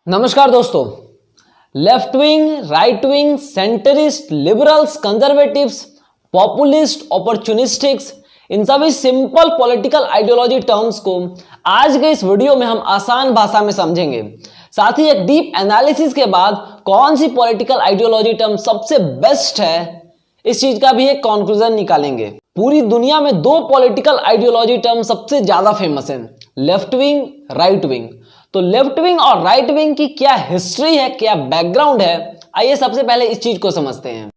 नमस्कार दोस्तों। Left wing, right wing, centrist, liberals, conservatives, populist, opportunistics, इन सभी सिंपल पॉलिटिकल आइडियोलॉजी टर्म्स को आज के इस वीडियो में हम आसान भाषा में समझेंगे। साथ ही एक डीप एनालिसिस के बाद कौन सी पॉलिटिकल आइडियोलॉजी टर्म सबसे बेस्ट है, इस चीज का भी एक कंक्लूजन निकालेंगे। पूरी दुनिया में दो पॉलिटिकल आइडियोलॉजी टर्म सबसे ज्यादा फेमस हैं, लेफ्ट विंग, राइट विंग। तो लेफ्ट विंग और राइट विंग की क्या हिस्ट्री है, क्या बैकग्राउंड है, आइए सबसे पहले इस चीज को समझते हैं।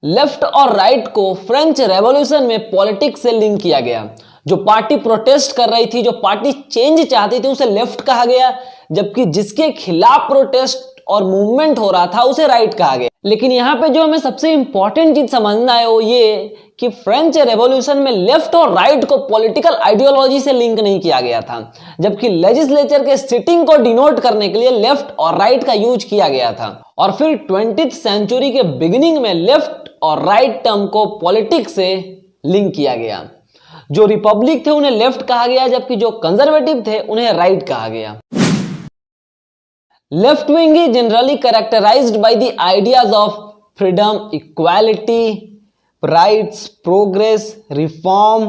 लेफ्ट और राइट को फ्रेंच रेवोल्यूशन में पॉलिटिक्स से लिंक किया गया। जो पार्टी प्रोटेस्ट कर रही थी, जो पार्टी चेंज चाहती थी, उसे लेफ्ट कहा गया, जबकि जिसके खिलाफ प्रोटेस्ट और मूवमेंट हो रहा था उसे राइट कहा गया। लेकिन यहां पे जो हमें सबसे इंपॉर्टेंट चीज समझना है वो ये कि फ्रेंच रेवोल्यूशन में लेफ्ट और राइट को पॉलिटिकल आइडियोलॉजी से लिंक नहीं किया गया था, जबकि लेजिस्लेचर के सिटिंग को डिनोट करने के लिए लेफ्ट और राइट का यूज किया गया था। और फिर 20th सेंचुरी के बिगिनिंग में लेफ्ट और राइट टर्म को पॉलिटिक्स से लिंक किया गया। जो रिपब्लिक थे उन्हें लेफ्ट कहा गया, जबकि जो कंजर्वेटिव थे उन्हें राइट कहा गया। Left wing is generally characterized by the ideas of freedom, equality, rights, progress, reform,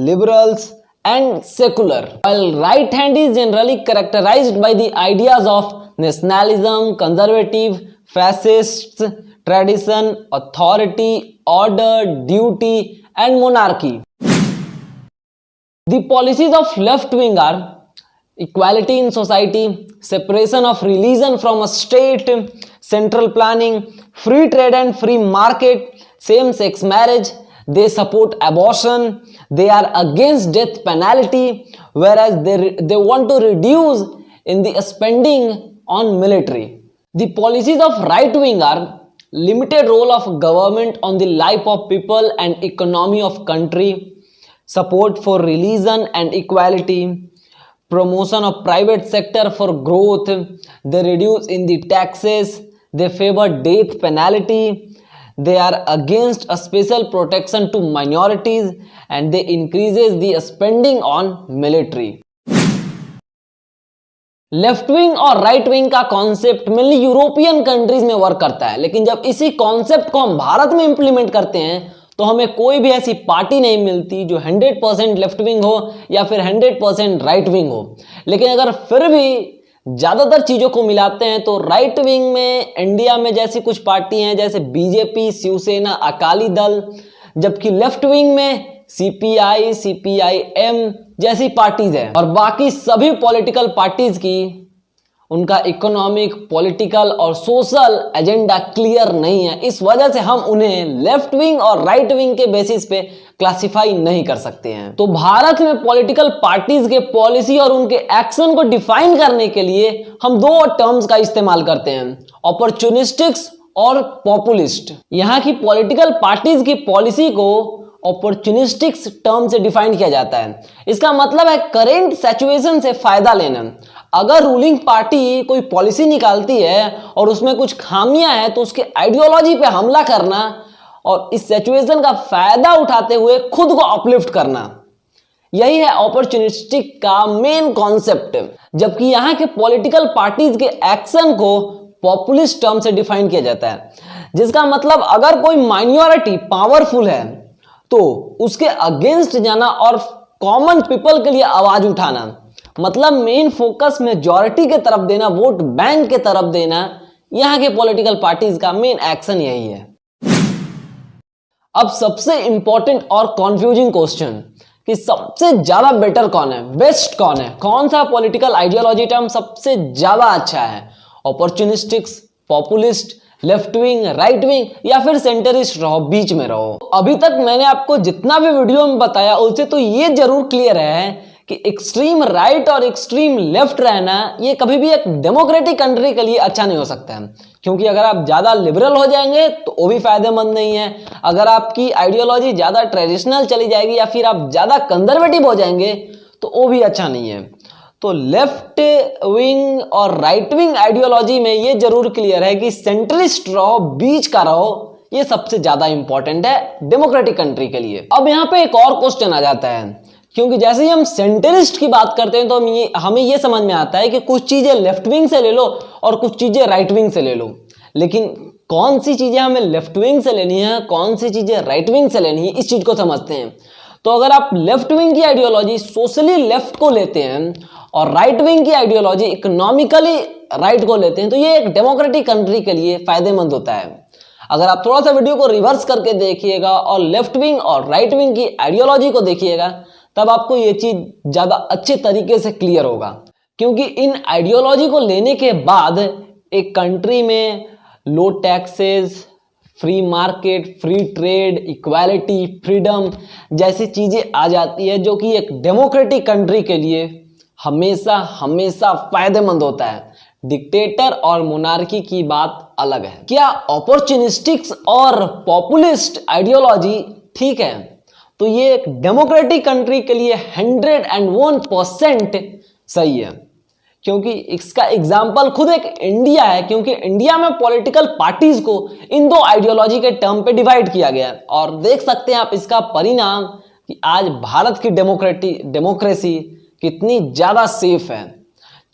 liberals, and secular. While right hand is generally characterized by the ideas of nationalism, conservative, fascists, tradition, authority, order, duty, and monarchy. The policies of left wing are equality in society, separation of religion from a state, central planning, free trade and free market, same-sex marriage. They support abortion. They are against death penalty, whereas they want to reduce in the spending on military. The policies of right wing are limited role of government on the life of people and economy of country, support for religion and equality, promotion of private sector for growth, they reduce in the taxes, they favor death penalty, they are against a special protection to minorities, and they increases the spending on military. Left wing और right wing का concept mainly European countries में work करता है, लेकिन जब इसी concept को हम भारत में इंप्लीमेंट करते हैं तो हमें कोई भी ऐसी पार्टी नहीं मिलती जो 100% लेफ्ट विंग हो या फिर 100% राइट विंग हो। लेकिन अगर फिर भी ज्यादातर चीजों को मिलाते हैं तो राइट विंग में इंडिया में जैसी कुछ पार्टी हैं जैसे बीजेपी, शिवसेना, अकाली दल, जबकि लेफ्ट विंग में सीपीआई, सीपीआईएम जैसी पार्टीज हैं। और बाकी सभी पॉलिटिकल पार्टीज की उनका इकोनॉमिक, पॉलिटिकल और सोशल एजेंडा क्लियर नहीं है। इस वजह से हम उन्हें लेफ्ट विंग और राइट विंग के बेसिस पे क्लासिफाई नहीं कर सकते हैं। तो भारत में पॉलिटिकल पार्टीज के पॉलिसी और उनके एक्शन को डिफाइन करने के लिए हम दो टर्म्स का इस्तेमाल करते हैं, अपॉर्चुनिस्टिक्स और पॉपुलिस्ट। यहाँ की पॉलिटिकल पार्टीज की पॉलिसी को अपॉर्चुनिस्टिक्स टर्म से डिफाइन किया जाता है। इसका मतलब है करेंट सिचुएशन से फायदा लेना। अगर रूलिंग पार्टी कोई पॉलिसी निकालती है और उसमें कुछ खामियां हैं तो उसके आइडियोलॉजी पे हमला करना और इस सिचुएशन का फायदा उठाते हुए खुद को अपलिफ्ट करना, यही है अपॉर्चुनिस्टिक का मेन कॉन्सेप्ट। जबकि यहाँ के पॉलिटिकल पार्टीज के एक्शन को पॉपुलिस्ट टर्म से डिफाइन किया जाता है, जिसका मतलब अगर कोई माइनॉरिटी पावरफुल है तो उसके अगेंस्ट जाना और कॉमन पीपल के लिए आवाज उठाना, मतलब मेन फोकस मेजॉरिटी के तरफ देना, वोट बैंक के तरफ देना, यहां के पॉलिटिकल पार्टीज का मेन एक्शन यही है। अब सबसे इंपॉर्टेंट और कंफ्यूजिंग क्वेश्चन कि सबसे ज्यादा बेटर कौन है, बेस्ट कौन है, कौन सा पॉलिटिकल आइडियोलॉजी टर्म सबसे ज्यादा अच्छा है, opportunistics, populist, left wing, right wing या फिर सेंटरिस्ट रहो, बीच में रहो। अभी तक मैंने आपको जितना भी वीडियो में बताया उससे तो ये जरूर क्लियर है कि एक्सट्रीम राइट और एक्सट्रीम लेफ्ट रहना ये कभी भी एक डेमोक्रेटिक कंट्री के लिए अच्छा नहीं हो सकता है, क्योंकि अगर आप ज्यादा लिबरल हो जाएंगे तो वो भी फायदेमंद नहीं है। अगर आपकी आइडियोलॉजी ज्यादा ट्रेडिशनल चली जाएगी या फिर आप ज्यादा कंजर्वेटिव हो जाएंगे तो वो भी अच्छा नहीं है। तो लेफ्ट विंग और राइट विंग आइडियोलॉजी में ये जरूर क्लियर है कि सेंट्रिस्ट रहो, बीच का रहो, ये सबसे ज्यादा इंपॉर्टेंट है डेमोक्रेटिक कंट्री के लिए। अब यहाँ पे एक और क्वेश्चन आ जाता है क्योंकि जैसे ही हम सेंटरिस्ट की बात करते हैं तो हमें ये समझ में आता है कि कुछ चीजें लेफ्ट विंग से ले लो और कुछ चीजें राइट विंग से ले लो, लेकिन कौन सी चीजें हमें लेफ्ट विंग से लेनी है, कौन सी चीजें राइट विंग से लेनी है, इस चीज को समझते हैं। तो अगर आप लेफ्ट विंग की आइडियोलॉजी सोशली लेफ्ट को लेते हैं और राइट विंग की आइडियोलॉजी इकोनॉमिकली राइट को लेते हैं तो ये एक डेमोक्रेटिक कंट्री के लिए फायदेमंद होता है। अगर आप थोड़ा सा वीडियो को रिवर्स करके देखिएगा और लेफ्ट विंग और राइट विंग की आइडियोलॉजी को देखिएगा तब आपको ये चीज ज्यादा अच्छे तरीके से क्लियर होगा, क्योंकि इन आइडियोलॉजी को लेने के बाद एक कंट्री में low taxes, free market, free trade, equality, freedom जैसी चीजें आ जाती है जो कि एक डेमोक्रेटिक कंट्री के लिए हमेशा हमेशा फायदेमंद होता है। डिक्टेटर और मोनार्की की बात अलग है। क्या अपॉर्चुनिस्टिक्स और पॉपुलिस्ट आइडियोलॉजी ठीक है? तो ये एक डेमोक्रेटिक कंट्री के लिए 101% सही है, क्योंकि इसका एग्जाम्पल खुद एक इंडिया है, क्योंकि इंडिया में पॉलिटिकल पार्टीज को इन दो आइडियोलॉजी के टर्म पे डिवाइड किया गया है। और देख सकते हैं आप इसका परिणाम कि आज भारत की डेमोक्रेसी कितनी ज्यादा सेफ है,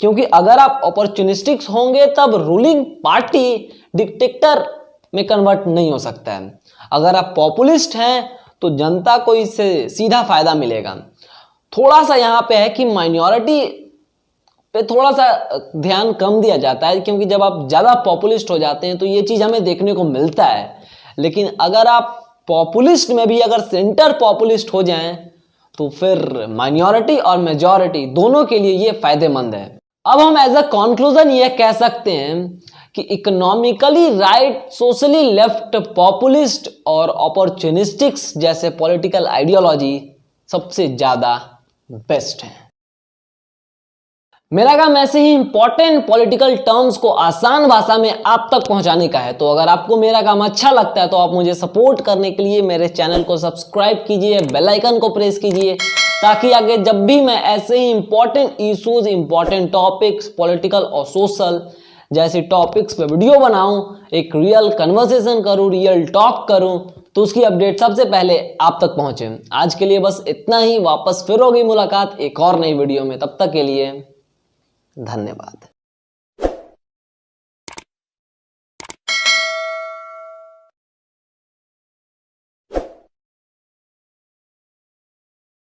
क्योंकि अगर आप अपॉर्चुनिस्टिक्स होंगे तब रूलिंग पार्टी डिक्टेटर में कन्वर्ट नहीं हो सकता है। अगर आप पॉपुलिस्ट हैं तो जनता को इससे सीधा फायदा मिलेगा। थोड़ा सा यहाँ पे है कि माइनॉरिटी पे थोड़ा सा ध्यान कम दिया जाता है, क्योंकि जब आप ज्यादा पॉपुलिस्ट हो जाते हैं तो ये चीज हमें देखने को मिलता है। लेकिन अगर आप पॉपुलिस्ट में भी अगर सेंटर पॉपुलिस्ट हो जाएं तो फिर माइनॉरिटी और मेजॉरिटी दोनों के लिए ये फायदेमंद है। अब हम एज अ कंक्लूजन ये कह सकते हैं कि economically right, socially left, populist और अपॉर्चुनिस्टिक्स जैसे पॉलिटिकल आइडियोलॉजी सबसे ज्यादा बेस्ट है। मेरा काम ऐसे ही इंपॉर्टेंट पॉलिटिकल टर्म्स को आसान भाषा में आप तक पहुंचाने का है। तो अगर आपको मेरा काम अच्छा लगता है तो आप मुझे सपोर्ट करने के लिए मेरे चैनल को सब्सक्राइब कीजिए, बेल आइकन को प्रेस कीजिए, ताकि आगे जब भी मैं ऐसे ही important issues, important topics, political और सोशल जैसे टॉपिक्स पे वीडियो बनाऊं, एक रियल कन्वर्सेशन करूं, रियल टॉक करूं, तो उसकी अपडेट सबसे पहले आप तक पहुंचे। आज के लिए बस इतना ही। वापस फिर होगी मुलाकात एक और नई वीडियो में। तब तक के लिए धन्यवाद।